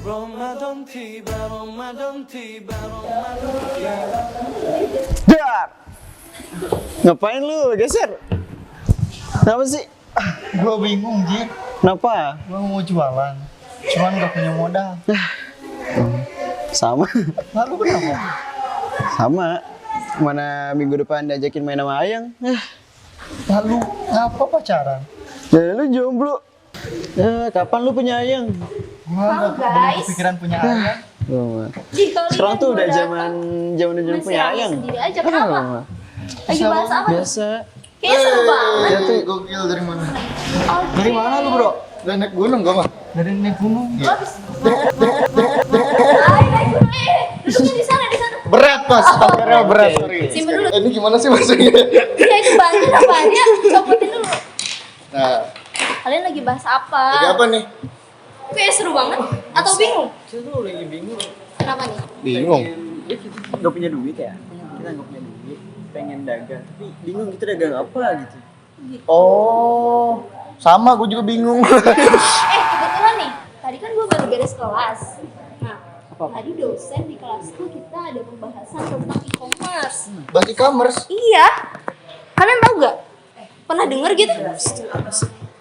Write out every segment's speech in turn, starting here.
Ramadan tiba, Ramadan tiba, Ramadan tiba. Dar! Ngapain lu geser? Kenapa sih? Gua bingung, Ji. Kenapa? Gua mau jualan. Cuman gak punya modal. Sama. Lalu kenapa? Sama. Mana minggu depan diajakin main sama Ayang? Lalu ngapa pacaran? Ya lu jomblo. Kapan lu punya Ayang? Gua gak belum kepikiran punya ayah. Sekarang tuh udah zaman punya Ayang. Sendiri aja kenapa? Lagi bahas apa? Biasa. Kayaknya seru banget. Iya tuh, gokil dari mana? Dari mana lu, Bro? Dari naik gunung gua mah. Dari naik gunung. Lo habis. Ay, naik gunung. Duduknya di sana, di sana. Berat, Mas. Akhirnya berat, sorry. Simpen dulu. Ini gimana sih maksudnya? Ya itu bantu apaan ya? Copotin dulu. Nah, Kalian lagi bahas apa? lagi apa nih? Kayak seru banget. Atau bingung? Kita tuh lagi bingung. Kenapa nih? Bingung. Kita gak punya duit ya. Kita gak punya duit. Pengen dagang. Tapi bingung kita dagang apa gitu. Oh, sama gue juga bingung. Kebetulan nih. Tadi kan gue baru beres kelas. Nah, tadi dosen di kelas tuh kita ada pembahasan tentang e-commerce. Bahas e-commerce. Iya. Kalian tahu gak? Pernah denger gitu?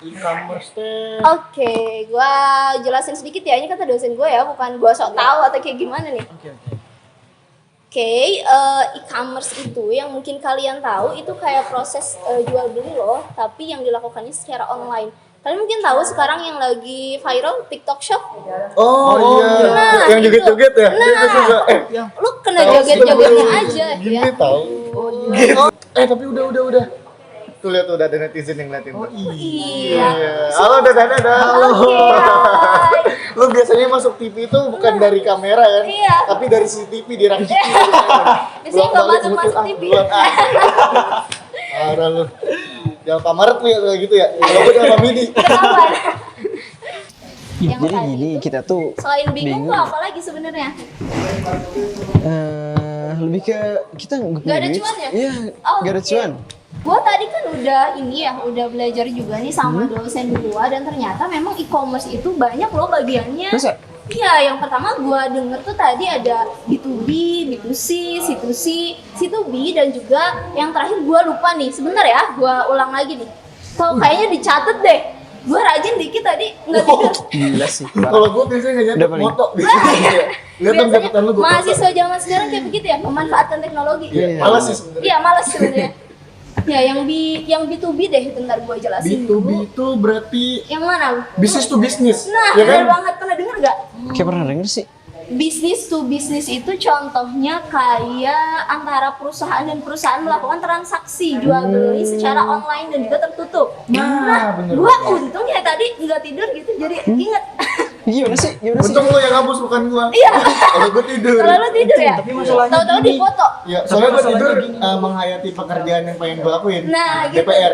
E-commerce teh. Oke, gua jelasin sedikit ya. Ini kata dosen gue ya, bukan gua sok tahu atau kayak gimana nih. Oke, e-commerce itu yang mungkin kalian tahu itu kayak proses jual beli loh, tapi yang dilakukannya secara online. Kalian mungkin tahu sekarang yang lagi viral TikTok Shop. Oh, iya. Nah, yang joget-joget ya? Nah, Itu juga. lu kena joget-jogetnya aja Gini ya. tahu. Gitu. Tapi udah. Tuh lihat tuh, udah ada netizen yang ngeliatin. Oh Iya. Halo, dadah. Halo. Oke, hai. Lu biasanya masuk TV itu bukan dari kamera kan? Iya. Tapi dari CCTV dirangkiki. Biasanya nggak masuk TV. Parah lu. Jangan pamaret lu ya kayak gitu ya. Kalau gue jangan pamidi. Ketahuan. Yang Jadi tadi gini, itu, kita tuh selain bingung tuh apa lagi sebenarnya? lebih ke kita nggak punya Gak ada duit. cuan ya? Iya, Oh, nggak ada oke. cuan. Gua tadi kan udah belajar juga nih sama dosen gua dan ternyata memang e-commerce itu banyak loh bagiannya. Masa? Iya, yang pertama gua denger tuh tadi ada B2B, B2C, C2C, C2B dan juga yang terakhir gua lupa nih. Sebentar ya, gua ulang lagi nih. Tuh kayaknya dicatat deh. Gua rajin dikit tadi nggak tidur. Gila sih. Kalau gue biasanya nggak Udah nyatet paling. foto. Lihat dong catatan lu gue. mahasiswa zaman sekarang kayak begitu ya, memanfaatkan teknologi. Iya. Malas sih sebenarnya. Iya, malas sebenarnya. Ya, yang B2B deh, bentar gua jelasin B2B dulu. itu berarti Yang mana? business to business. Nah, ya kan? bener banget. Pernah denger gak? Kayak pernah denger sih. Business to business itu contohnya kayak antara perusahaan dan perusahaan melakukan transaksi jual beli secara online dan juga tertutup. Nah, bener. Gua untung ya tadi nggak tidur gitu, jadi inget. Gimana sih? Untung lu yang ngapus bukan gua. Iya. Kalau gua tidur. Kalau lu tidur ya? Tapi masalahnya Tahu-tahu gini. di foto. Ya, soalnya gua tidur menghayati pekerjaan yang pengen gua lakuin. Nah, gitu. DPR.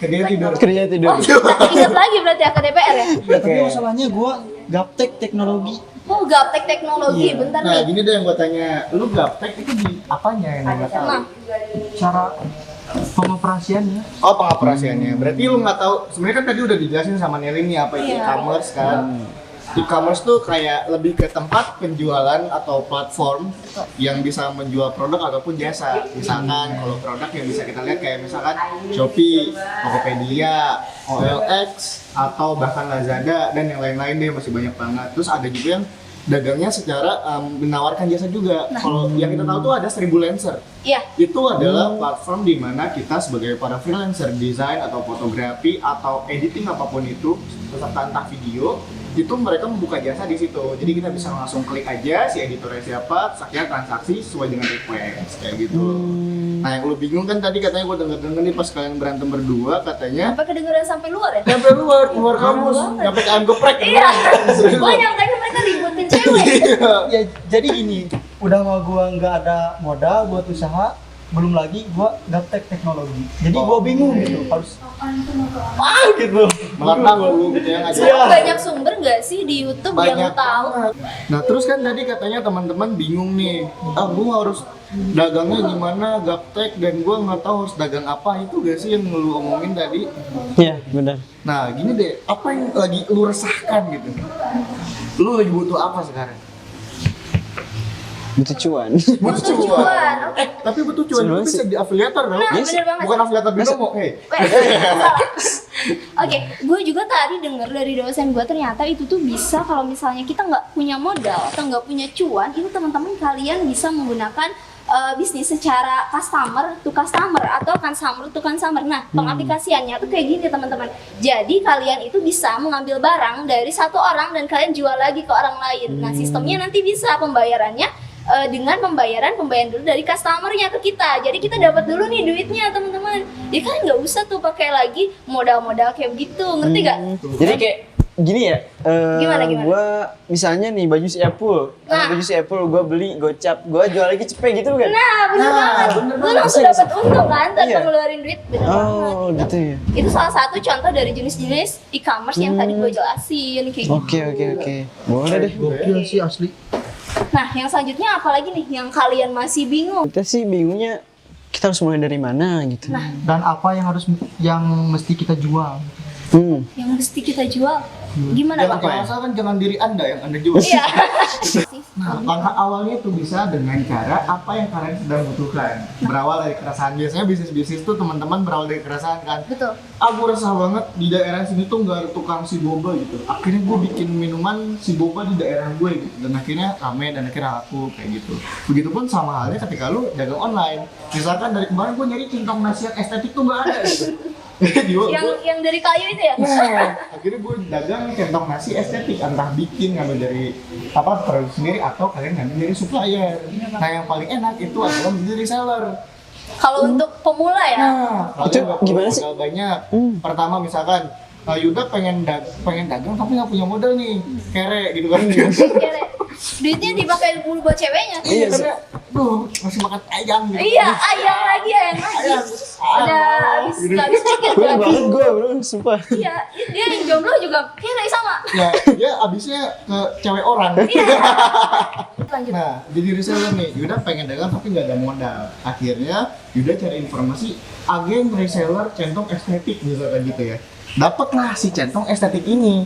Jadi tidur. Kerja tidur. Oh, ingat lagi berarti ya ke DPR ya? Oke. Masalahnya gue gaptek teknologi. Oh, gaptek teknologi, bentar Nah, nih. gini deh yang gua tanya, lu gaptek itu di apanya yang nggak tahu? Nah, Cara pengoperasiannya. Oh, pengoperasiannya. Berarti lu nggak tahu. Sebenarnya kan tadi udah dijelasin sama Nelly nih apa itu Iya. e-commerce kan. E-commerce tuh kayak lebih ke tempat penjualan atau platform yang bisa menjual produk ataupun jasa. Misalkan kalau produk yang bisa kita lihat kayak misalkan Shopee, Tokopedia, OLX, atau bahkan Lazada dan yang lain-lain deh, masih banyak banget. Terus ada juga yang dagangnya secara menawarkan jasa juga. Kalau yang kita tahu tuh ada Seribulancer. iya. Itu adalah platform di mana kita sebagai para freelancer desain atau fotografi atau editing apapun itu, beserta entah video, itu mereka membuka jasa di situ. Jadi kita bisa langsung klik aja si editornya siapa, akhirnya transaksi sesuai dengan request kayak gitu. Nah, yang lu bingung kan tadi katanya gue denger nih pas kalian berantem berdua katanya Sampai kedengeran sampai luar ya? nyampe keluar kamus, nyampe ke ayam geprek. Iya. Serius. Gua nyangkanya mereka ributin cewek. Iya. Ya jadi gini, udah mau gue nggak ada modal buat usaha, belum lagi gue gaptek teknologi. Jadi gue bingung gitu harus gitu. Melantang lu gitu ya ngajar. Sekarang banyak sumber nggak sih di YouTube yang Banyak lu tahu? banget. Nah terus kan tadi katanya teman-teman bingung nih, gue harus dagangnya gimana, gaptek, dan gue nggak tahu harus dagang apa. Itu gak sih yang lu omongin tadi? Iya, benar. Nah gini deh, apa yang lagi lu resahkan gitu? Lu lagi butuh apa sekarang? Butuh cuan. Butuh cuan, oke. Tapi butuh cuan itu Sebenarnya bisa di afiliator dong. Nah, bener banget. Bukan afiliator Binomo, Weh, salah. Oke, gue juga tadi denger dari dosen gue ternyata itu tuh bisa kalau misalnya kita nggak punya modal atau nggak punya cuan, itu teman-teman kalian bisa menggunakan bisnis secara customer to customer atau consumer to consumer. Nah, pengaplikasiannya tuh kayak gini teman-teman. Jadi kalian itu bisa mengambil barang dari satu orang dan kalian jual lagi ke orang lain. Nah, sistemnya nanti bisa pembayarannya dengan pembayaran dulu dari customernya ke kita. Jadi kita dapat dulu nih duitnya teman-teman. Jadi kalian nggak usah tuh pakai lagi modal-modal kayak gitu, ngerti gak? Jadi kayak gini ya, Gimana? gue misalnya nih baju si Apple, Nah. baju si Apple gue beli gocap, gue jual lagi cepet gitu kan? Nah, bener banget. Lu langsung dapat untung kan tanpa Iya. ngeluarin duit. Bener Oh, banget. gitu ya. Itu salah satu contoh dari jenis-jenis e-commerce yang tadi gue jelasin kayak gitu. Oke. Boleh deh. Gokil sih asli. Nah, yang selanjutnya apa lagi nih yang kalian masih bingung? Kita sih bingungnya kita harus mulai dari mana gitu. Dan apa yang mesti kita jual? Yang mesti kita jual? Gimana Jangan Pak? kalau asalkan jangan diri anda yang anda jual. Iya. Nah, langkah awalnya itu bisa dengan cara apa yang kalian sedang butuhkan. Berawal dari keresahan. Biasanya bisnis-bisnis tuh teman-teman berawal dari keresahan kan. Betul. Aku resah banget di daerah sini tuh nggak ada tukang si boba gitu. Akhirnya gue bikin minuman si boba di daerah gue gitu. Dan akhirnya rame dan akhirnya laku kayak gitu. Begitupun sama halnya ketika lu dagang online. Misalkan dari kemarin gue nyari centong nasi yang estetik tuh nggak ada gitu. Yang dari kayu itu ya? Nah, akhirnya gue dagang centong nasi estetik, entah bikin ngambil dari produk sendiri atau kalian ngambil dari supplier. Nah yang paling enak itu adalah menjadi reseller. Kalau untuk pemula ya? Nah, Itu kalian nggak perlu gimana sih? modal banyak. Pertama misalkan Yuda pengen dagang tapi nggak punya modal nih, kere gitu kan? Kere. Duitnya dipakai dulu buat ceweknya. Iya, karena masih makan ayam gitu. Iya, ayam lagi. Udah habis pikir Gue lagi. banget gue bro, sumpah. Iya, dia yang jomblo juga kira sama. Ya, dia abisnya ke cewek orang. Lanjut. Nah, jadi reseller nih, Yuda pengen dagang tapi nggak ada modal. Akhirnya Yuda cari informasi agen reseller centong estetik misalkan gitu ya. Dapatlah si centong estetik ini.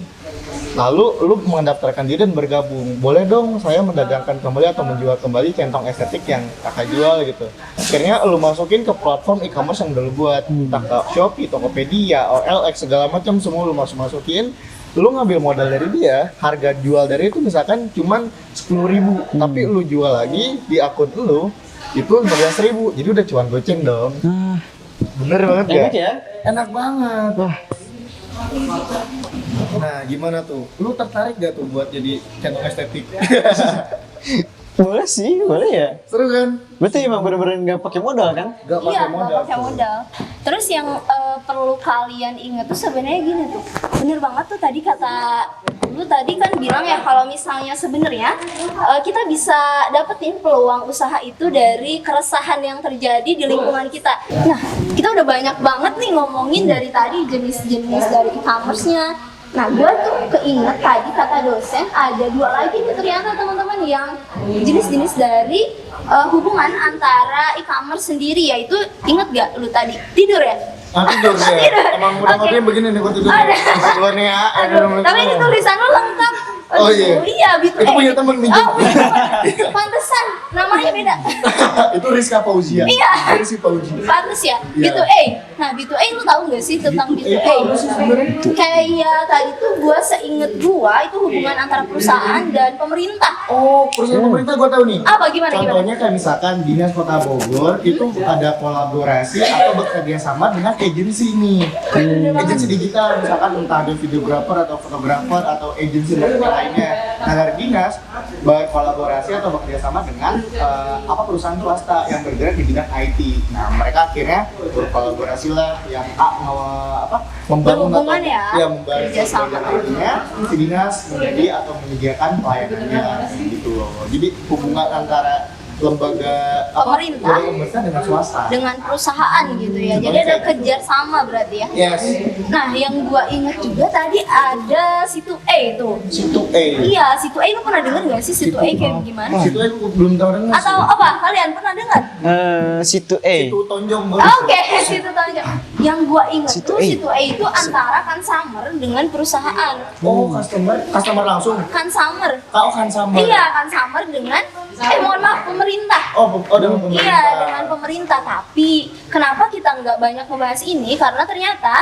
Lalu lu mendaftarkan diri dan bergabung. Boleh dong saya mendagangkan kembali atau menjual kembali centong estetik yang kakak jual gitu. Akhirnya lu masukin ke platform e-commerce yang udah lu buat. Entah ke Shopee, Tokopedia, OLX, segala macam semua lu masukin. Lu ngambil modal dari dia, harga jual dari itu misalkan cuman 10.000, tapi lu jual lagi di akun lu itu 15.000, jadi udah cuan goceng dong. Nah, Bener banget enak ya? ya? Enak banget. Nah, gimana tuh? Lu tertarik gak tuh buat jadi centong estetik? Boleh sih, boleh ya. Seru kan? Berarti emang bener-bener nggak pakai modal kan? Gak pakai Iya, modal. nggak pakai modal. Terus yang perlu kalian ingat tuh sebenarnya gini tuh, bener banget tuh tadi kata lu tadi kan bilang ya kalau misalnya sebenarnya kita bisa dapetin peluang usaha itu dari keresahan yang terjadi di lingkungan kita. Nah, kita udah banyak banget nih ngomongin dari tadi jenis-jenis dari e-commerce-nya. Nah, gue tuh keinget tadi kata dosen ada 2 lagi nih ternyata teman-teman yang jenis-jenis dari hubungan antara e-commerce sendiri, yaitu inget gak lu tadi tidur ya? Tidur ya? Tidur. Emang udah Oke. ngobrolnya begini nih, gue tidur. Ada. Keluar nih ya. Aduh, tapi ini tulisan lu lengkap. Oh, iya? Iya, Itu punya temen nih. Oh, punya temen. Pantesan, namanya beda. Itu Rizka Fauzia. Iya. Rizky Fauzia. Pantes ya, Iya. B2A. Nah, B2A lu tahu nggak sih tentang B2A? apa sih sebenarnya? Kayak tadi tuh gua seinget gua itu hubungan antara perusahaan dan pemerintah. Oh, perusahaan pemerintah gue tahu nih. Apa gimana? Contohnya kayak misalkan Dinas Kota Bogor itu ada kolaborasi atau bekerja sama dengan agensi nih. Agensi digital misalkan entah ada videographer atau fotografer atau agensi lainnya. Nah dari dinas berkolaborasi atau bekerja sama dengan perusahaan swasta yang bergerak di bidang IT. Nah mereka akhirnya berkolaborasi lah yang membangun Berhubungan ya, membangun kerjasama. IT-nya, si dinas menjadi atau menyediakan pelayanannya gitu loh. Jadi hubungan antara lembaga pemerintah pemerintah dengan swasta. dengan perusahaan gitu ya. Jadi ada kerjasama berarti ya. Yes. Nah, yang gua inget juga tadi ada situ E itu. Situ E. Iya, situ E lu pernah denger nggak sih situ E kayak gimana? Situ E aku belum tahu dengar. Atau apa? Kalian pernah dengar? Situ E. Situ Tonjong. Oke, situ tanya. Yang gua inget Situ tuh E. situ E itu antara Consumer dengan perusahaan. Oh, customer langsung. Consumer. Kau kan sama. Iya, Consumer dengan mohon maaf pemerintah. Dengan pemerintah. Iya, dengan pemerintah. Tapi kenapa kita nggak banyak membahas ini? Karena ternyata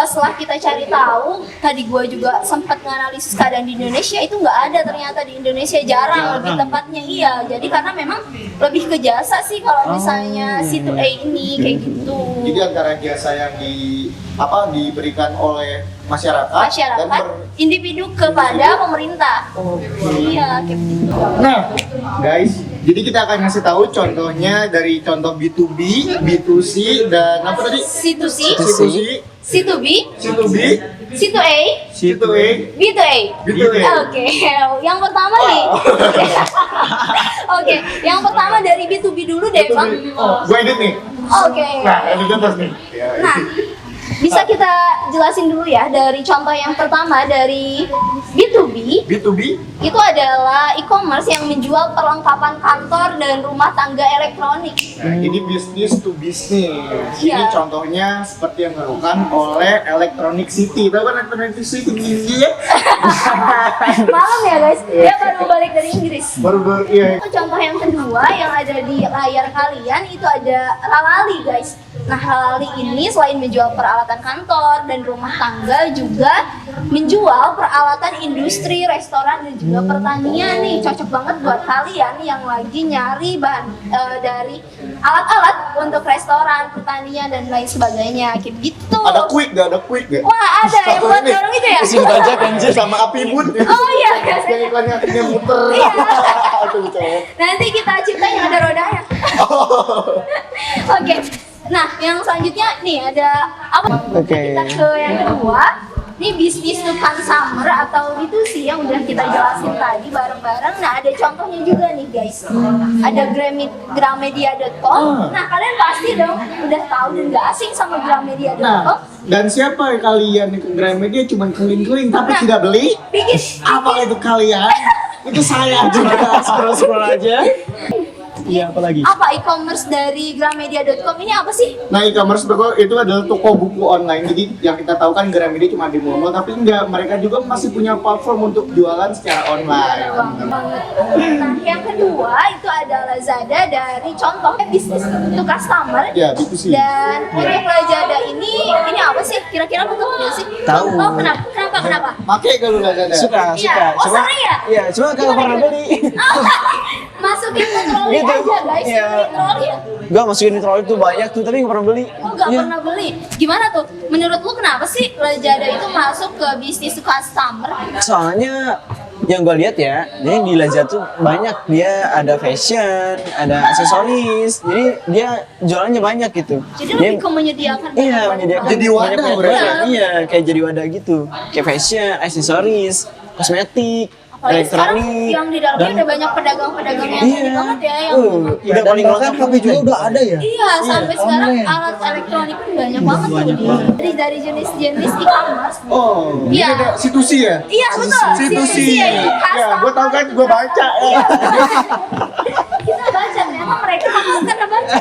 setelah kita cari tahu, tadi gue juga sempat menganalisis keadaan di Indonesia, itu nggak ada ternyata di Indonesia, jarang lebih tepatnya. Iya, jadi karena memang lebih ke jasa sih kalau misalnya situ A ini kayak gitu. Jadi antara jasa yang diberikan oleh masyarakat Masyarakat, individu kepada pemerintah. Iya, kayak gitu. Nah, guys, jadi kita akan ngasih tahu contohnya dari contoh B2B, B2C, dan apa tadi? Situ C, C2C, situ B, C2B, situ A, C2A, B2A. B2A. Oke, yang pertama nih. Oke, yang pertama dari B2B dulu deh, Bang. Gue edit nih. Oke. Nah, edit atas nih. Nah, bisa kita jelasin dulu ya dari contoh yang pertama dari B2B. B2B, Itu adalah e-commerce yang menjual perlengkapan kantor dan rumah tangga elektronik. nah, ini bisnis to bisnis. Ini Iya. contohnya seperti yang dilakukan oleh Electronic City. Tahu kan Electronic City? Iya. Malam ya guys, dia baru balik dari Inggris. Baru iya. Contoh yang kedua yang ada di layar kalian itu ada Halali guys. Nah, Halali ini selain menjual peralatan kantor dan rumah tangga juga menjual peralatan industri, restoran dan juga pertanian nih. Cocok banget buat kalian yang lagi nyari bahan dari alat-alat untuk restoran, pertanian dan lain sebagainya. Kayak gitu. Ada quick gak? Wah, ada yang buat dorong itu ya? Sini aja kan. Sama api bun. Oh iya, Yang iklannya apinya muter. Iya. Itu lucu. Nanti kita ciptain yang ada rodanya. Oke. Nah, yang selanjutnya nih ada apa? Oke. Kita ke yang kedua. Ini bisnis to consumer atau itu sih yang udah kita jelasin tadi bareng-bareng. Nah, ada contohnya juga nih guys. Ada gramedia.com. Nah, kalian pasti dong udah tahu dan gak asing sama gramedia.com. Nah, dan siapa kalian ke Gramedia cuma keliling-keliling tapi Nah. tidak beli? Bikin Apa itu kalian? Itu saya Kita scroll aja. Iya, apa lagi? apa e-commerce dari gramedia.com ini apa sih? Nah, e-commerce itu adalah toko buku online. Jadi yang kita tahu kan Gramedia cuma di mall, tapi enggak, mereka juga masih punya platform untuk jualan secara online. Banget. Nah, yang kedua itu ada Lazada dari contohnya bisnis to customer. Ya, B2C. Dan untuk Lazada ini apa sih? Kira-kira betul nggak sih? Tahu. Oh, kenapa? Pakai kalau Lazada. Suka. Iya. Oh, Cuma, sering ya? Iya, cuma kalau pernah beli. Masukin ke troli Gitu. aja guys, Iya. masukin troli ya. Gua masukin di troli tuh banyak tuh, tapi nggak pernah beli. Oh, nggak Iya. pernah beli. Gimana tuh? Menurut lu kenapa sih Lazada itu masuk ke bisnis to customer? Soalnya yang gue lihat ya, jadi di Lazada tuh banyak, dia ada fashion, ada aksesoris, jadi dia jualannya banyak gitu. Jadi Dia- lebih ke menyediakan Iya, banyak menyediakan Jadi wadah banyak berarti. produk. Iya, kayak jadi wadah gitu. Kayak fashion, aksesoris, kosmetik, Apalagi sekarang elektronik. yang di dalamnya dan- udah banyak pedagang-pedagang yang Iya. ini banget ya yang Udah paling lengkap HP juga udah ada ya. iya sampai sekarang alat elektronik pun banyak banget tuh dari jenis-jenis e-commerce. Oh, ini Iya. ada situsi ya? Iya betul. Situsi. Ya, Ya, gue tahu kan, gue baca. Kita baca ternyata mereka mau karena baca.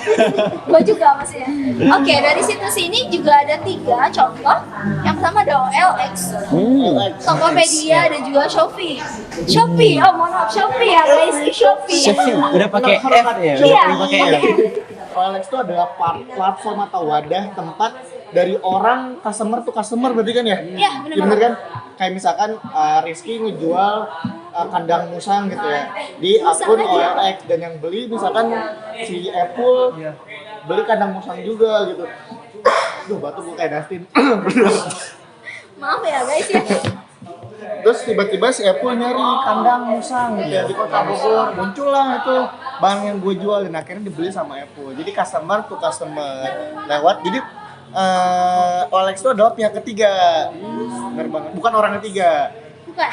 Gue juga maksudnya. Oke, dari situs ini juga ada 3 contoh. Yang pertama ada OLX, Tokopedia dan juga Shopee. Shopee, oh mohon maaf Shopee ya guys, Shopee. Shopee udah pakai F ya, udah Iya. pakai F. OLX itu adalah platform atau wadah tempat dari orang customer to customer, berarti kan ya? Iya, benar Ya, bener kan? Kayak misalkan Rizky ngejual kandang musang gitu ya di akun OLX, dan yang beli misalkan si Apple beli kandang musang juga gitu. Duh, batuk gue kayak Dustin. Maaf ya guys ya. Terus tiba-tiba si Apple nyari kandang musang gitu ya di kota Bogor, muncullah itu barang yang gue jual, dan akhirnya dibeli sama Apple. Jadi customer to customer lewat. Jadi OLX itu adalah pihak ketiga, benar banget, bukan orang ketiga. Bukan.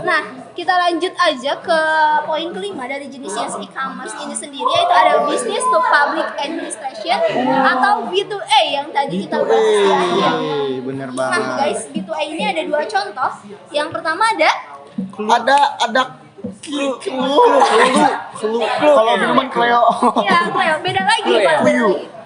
Nah, kita lanjut aja ke poin kelima dari jenisnya e-commerce ini sendiri, yaitu ada business to public administration atau B2A yang tadi kita bahas ya. Iya. Bener Nah banget. guys, B2A ini ada 2 contoh. Yang pertama ada Ada kalau minuman Cleo. ya, Cleo, beda lagi Pak. Beda Clue. lagi.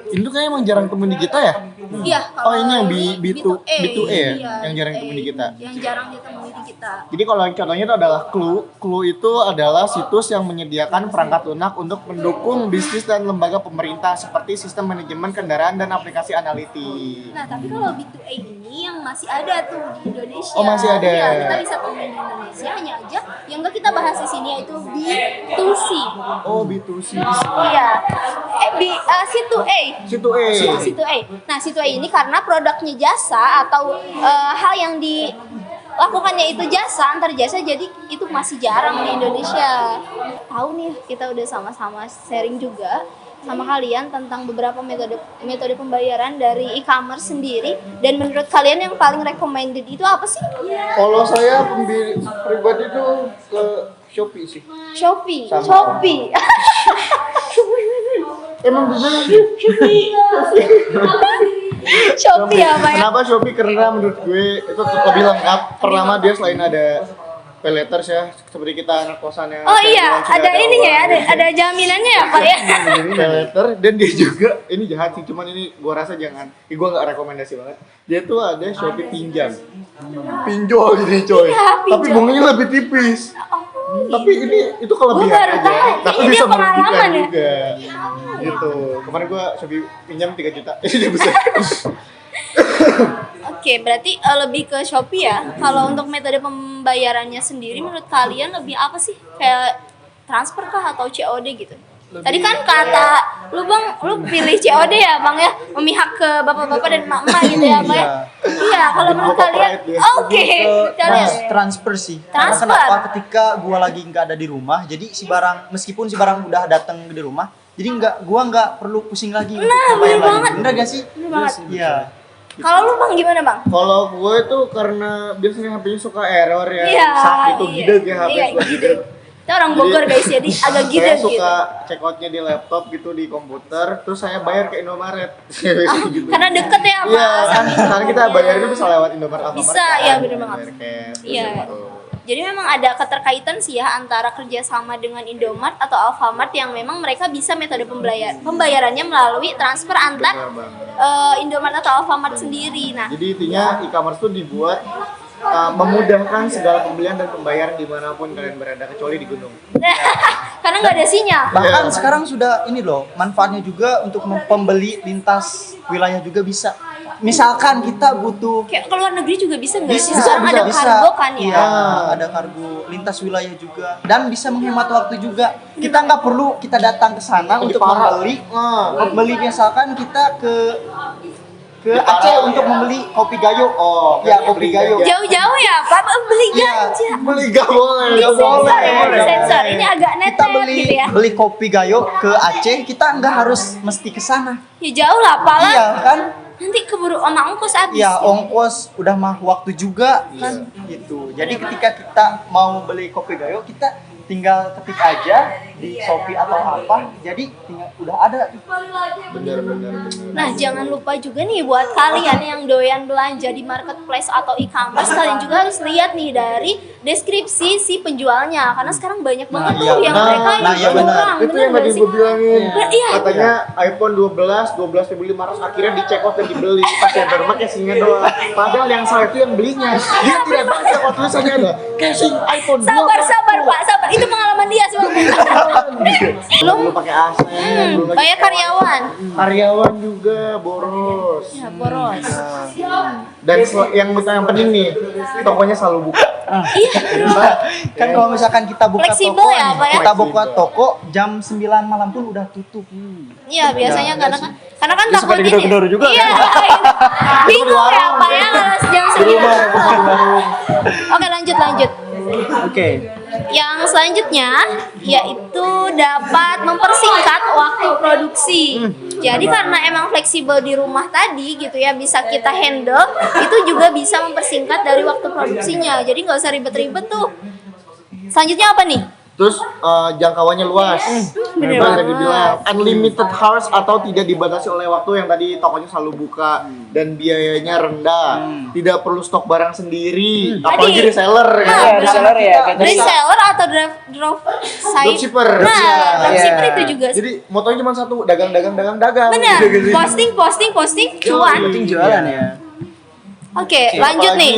Ini tuh kayaknya emang jarang temen di kita ya? Iya, Oh, ini yang B2A, B2A ya? iya, Yang jarang B2A, ditemui di kita. Yang jarang ditemui di kita. Jadi kalau contohnya itu adalah Clue. Clue itu adalah situs yang menyediakan perangkat lunak untuk mendukung bisnis dan lembaga pemerintah seperti sistem manajemen kendaraan dan aplikasi analitik. Nah, tapi kalau B2A ini yang masih ada tuh di Indonesia. Oh, masih ada. Iya, kita bisa temuin di Indonesia, hanya aja yang enggak kita bahas di sini yaitu B2C. Oh, B2C. Iya. C2A. Situ E. C2A. Nah, C2A ini karena produknya jasa atau hal yang dilakukannya itu jasa, antar jasa, jadi itu masih jarang di Indonesia. Tahu nih, kita udah sama-sama sharing juga sama kalian tentang beberapa metode pembayaran dari e-commerce sendiri, dan menurut kalian yang paling recommended itu apa sih? Kalau saya pribadi tuh ke Shopee sih. Shopee. Sama. Shopee. Emang bener Shopee apa ya? Kenapa Shopee? Karena menurut gue itu lebih lengkap. Pertama dia selain ada pay letters ya, seperti kita anak kosannya. Oh iya, ada ininya ya, ada jaminannya ya Pak ya? Pay letter, dan dia juga ini jahat sih, cuman ini gua rasa jangan. Gua nggak rekomendasi banget. Dia tuh ada Shopee pinjam. Pinjol gini coy. Iya, Tapi pinjol. bunganya lebih tipis. Tapi ini itu kelebihan Gua baru aja. tahu. Tapi Ini bisa pengalaman merugikan ya? juga. Gitu. Kemarin gua Shopee pinjam 3 juta. Ini dia besar. Oke, berarti lebih ke Shopee ya. Kalau untuk metode pembayarannya sendiri menurut kalian lebih apa sih? Kayak transfer kah atau COD gitu? Tadi kan kata lu Bang, lu pilih COD ya Bang ya, memihak ke bapak-bapak dan emak-emak gitu ya Bang ya. Iya, kalau menurut kalian oke, kalian Transfer sih. Transfer. Karena kenapa? Ketika gua lagi nggak ada di rumah, jadi si barang, meskipun si barang udah datang di rumah, jadi gua nggak perlu pusing lagi untuk Nah, bayar bener lagi. banget. Bener gak sih? Bener banget. Iya. Kalau lu Bang gimana Bang? Kalau gue tuh karena biasanya HP-nya suka error ya. Iya, Saat itu iya. gideg ya HP Iya, suka gideg. Kita orang Bogor guys, jadi agak Saya gede suka gitu. check out-nya di laptop gitu, di komputer, terus saya bayar ke Indomaret. Gitu. Karena deket ya Pak. Iya, kan sama karena kita Indomaret. bayar itu bisa lewat Indomaret Alfamart. Bisa, kan? iya, bener banget. Bayar cash, Iya. gitu. Jadi memang ada keterkaitan sih ya antara kerjasama dengan Indomart atau Alfamart yang memang mereka bisa metode pembayarannya melalui transfer antar Bener banget. Indomart atau Alfamart sendiri. Nah, Jadi intinya e-commerce tuh dibuat memudahkan segala pembelian dan pembayaran dimanapun kalian berada, kecuali di gunung. karena nggak ada sinyal. Bahkan Iya. sekarang sudah ini loh, manfaatnya juga untuk pembeli lintas wilayah juga bisa. Misalkan kita butuh Kayak ke luar negeri juga bisa nggak sih? bisa, Sekarang ada bisa. kargo kan ya. Iya, ada kargo lintas wilayah juga, dan bisa menghemat waktu juga. Kita nggak perlu kita datang ke sana Lebih untuk parah. membeli misalkan kita ke Aceh untuk membeli kopi gayo. Oh, Ya, kopi gayo. Jauh-jauh ya, Pak beli Iya. ganja. Beli gak boleh, Ini gak boleh. sensor ya, ini sensor. Ini agak Kita netet beli gitu ya. beli kopi gayo ke Aceh, kita nggak harus mesti ke sana. Ya jauh lah, apalah. Iya kan? Nanti keburu sama ongkos habis. Ya ongkos udah mah waktu juga kan gitu. Jadi ketika kita mau beli kopi gayo, kita tinggal ketik aja di Shopee atau apa, jadi tinggal udah ada. Bener. Nah, jangan lupa juga nih buat kalian yang doyan belanja di marketplace atau e-commerce, kalian juga harus lihat nih dari deskripsi si penjualnya, karena sekarang banyak banget iya, tuh yang benar. mereka Nah, iya, curang, benar. Itu bener yang nggak tadi sih? gue bilangin. Iya. Katanya iPhone 12.500 akhirnya di check out dan dibeli. Pas yang baru casingnya doang. Padahal yang salah itu yang belinya. Dia tidak baca kok tulisannya ada casing iPhone 12. Sabar Pak, sabar. Itu pengalaman dia sebenarnya. Belum pakai AC, belum lagi Bayar karyawan. karyawan juga boros. Ya, boros. Dan yang penting nih, tokonya selalu buka. Iya. Kan kalau misalkan kita buka Fleksibel toko, ya, nih, Pak ya? kita buka toko jam 9 malam pun udah tutup. Iya, biasanya karena kan Dia suka takut ini. digedor-gedor juga, Iya. Bingung ya, Pak ya, harus jam 9. Oke, lanjut. Oke. Yang selanjutnya yaitu dapat mempersingkat waktu produksi. Jadi karena emang fleksibel di rumah tadi gitu ya, bisa kita handle, itu juga bisa mempersingkat dari waktu produksinya. Jadi nggak usah ribet-ribet tuh. Selanjutnya apa nih? Terus jangkauannya luas. Bener Yang tadi banget. bilang unlimited hours atau tidak dibatasi oleh waktu, yang tadi tokonya selalu buka dan biayanya rendah. Tidak perlu stok barang sendiri. Apalagi Tadi. reseller ya. Nah, reseller ya, kayak tadi. Reseller atau Dropshipper. Nah, dropshipper Iya. itu juga. Jadi motonya cuma satu, dagang. Bener. Posting, cuan. Penting jualan ya. Oke, Oke, lanjut apalagi? nih.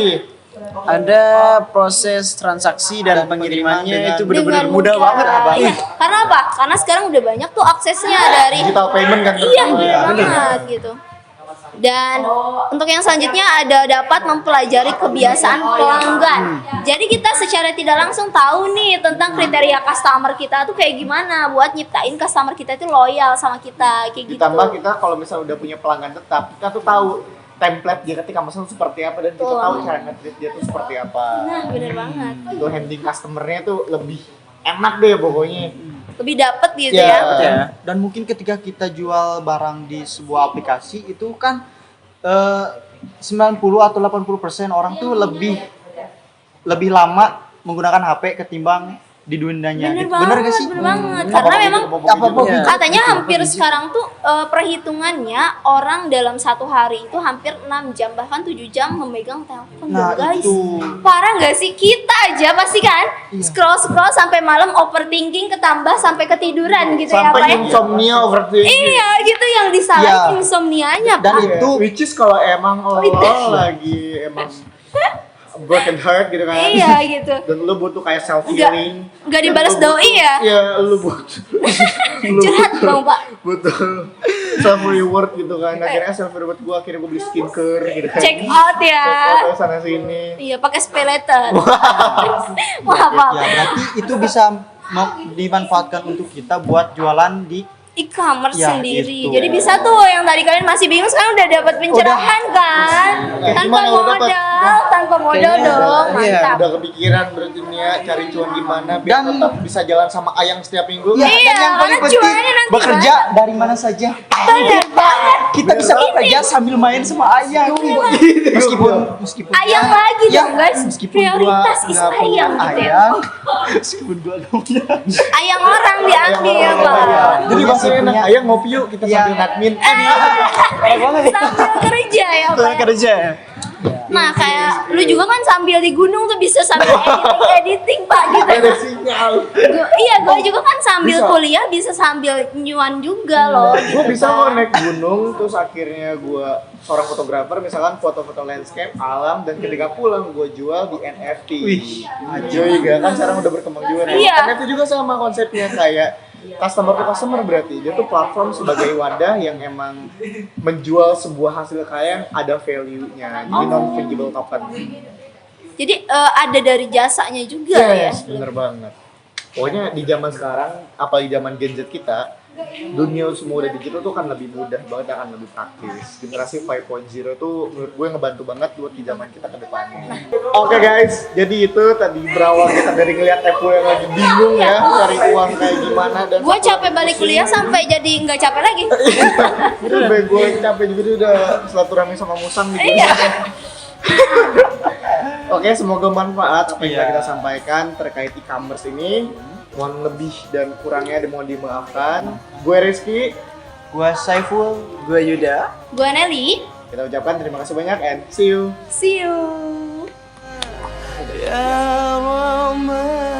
Ada proses transaksi dan pengirimannya itu benar-benar Dengan mudah banget, Abang. Iya. Karena apa? Karena sekarang udah banyak tuh aksesnya dari Digital payment kan. Iya, terutama. bener banget gitu. Dan untuk yang selanjutnya ada dapat mempelajari kebiasaan pelanggan. Jadi kita secara tidak langsung tahu nih tentang kriteria customer kita tuh kayak gimana buat nyiptain customer kita itu loyal sama kita kayak gitu. Ditambah kita kalau misalnya udah punya pelanggan tetap, kita tuh tahu template dia ketika pesan seperti apa, dan kita Betul. tahu cara nge-treat dia tuh seperti apa. Nah, bener banget. Itu handling customernya tuh lebih enak deh pokoknya. Lebih dapet gitu Ya. ya. Ya. Dan mungkin ketika kita jual barang di sebuah aplikasi itu kan 90 atau 80% orang tuh lebih lama menggunakan HP ketimbang di dunianya. Bener Gitu. banget, Bener gak sih? bener banget. Karena memang Apa-apa Iya. katanya hampir sekarang tuh perhitungannya orang dalam satu hari itu hampir 6 jam bahkan 7 jam memegang telepon Nah, guys. itu. Parah nggak sih? Kita aja pasti kan Iya. scroll sampai malam, overthinking ketambah sampai ketiduran gitu ya Pak Sampai ya. insomnia, overthinking. Iya gitu yang disalahin Iya. insomnianya Dan Pak. itu which is kalau emang lo lagi emang broken heart gitu kan. Iya gitu. Dan lu butuh kayak self healing. Nggak dibalas doi ya? Iya, lu butuh. Curhat dong Pak. Butuh self reward gitu kan. Akhirnya self reward gua, akhirnya gua beli skincare gitu kan. Check out ya. Foto sana sini. Iya pakai speleter. Maaf. ya berarti itu bisa dimanfaatkan untuk kita buat jualan di E-commerce Ya, sendiri. itu. Jadi bisa tuh yang tadi kalian masih bingung sekarang udah dapat pencerahan kan? Tanpa Gimana udah dapat? modal dong. iya, Mantap. Udah kepikiran berarti nih ya, cari cuan gimana biar Dan- tetap bisa jalan sama Ayang setiap minggu. Ya, Iya, dan yang paling karena penting jualannya nanti bekerja dari mana saja. Bener banget. Kita bisa bekerja sambil main sama ayang. Meskipun Ayang ya, lagi ya, dong guys. meskipun Prioritas gua is nggak punya ayang gitu ya. ayang, meskipun gua nggak punya. Ayang orang diambil ya Pak. Jadi masih masih enak. punya- Ayang ngopi yuk, kita Iya. sambil admin. Sambil kerja ya Pak. Kerja ya. Nah kayak lu juga kan sambil di gunung tuh bisa sambil editing Pak gitu. Ada sinyal. Iya, gue juga kan sambil Bisa. kuliah bisa sambil nyuan juga loh. Gue Gitu, bisa Pak. kok naik gunung, terus akhirnya gue seorang fotografer, misalkan foto-foto landscape, alam, dan ketika pulang gue jual di NFT. Juga kan sekarang udah berkembang juga nih. Iya. NFT juga sama konsepnya kayak customer to customer, berarti dia tuh platform sebagai wadah yang emang menjual sebuah hasil karya yang ada value-nya, jadi non fungible token. Jadi ada dari jasanya juga ya. Yes, bener banget. Pokoknya di zaman sekarang, apalagi zaman Gen Z kita, dunia semua udah digital tuh kan lebih mudah banget, akan lebih praktis. Generasi 5.0 tuh menurut gue ngebantu banget buat di zaman kita ke depannya. Oke guys, jadi itu tadi berawal kita dari ngeliat Epo yang lagi bingung ya, cari uang kayak gimana, dan Gue capek balik kuliah sampai jadi nggak capek lagi. sampai gue capek juga tuh udah silaturahmi sama Musang nih. Iya. Oke, semoga manfaat apa yang Iya. kita sampaikan terkait e-commerce ini. Mohon lebih dan kurangnya mohon dimaafkan. Gue Rizky, Gua Saiful. Gue Yuda. Gue Nelly. kita ucapkan terima kasih banyak and see you. See you. يا رمى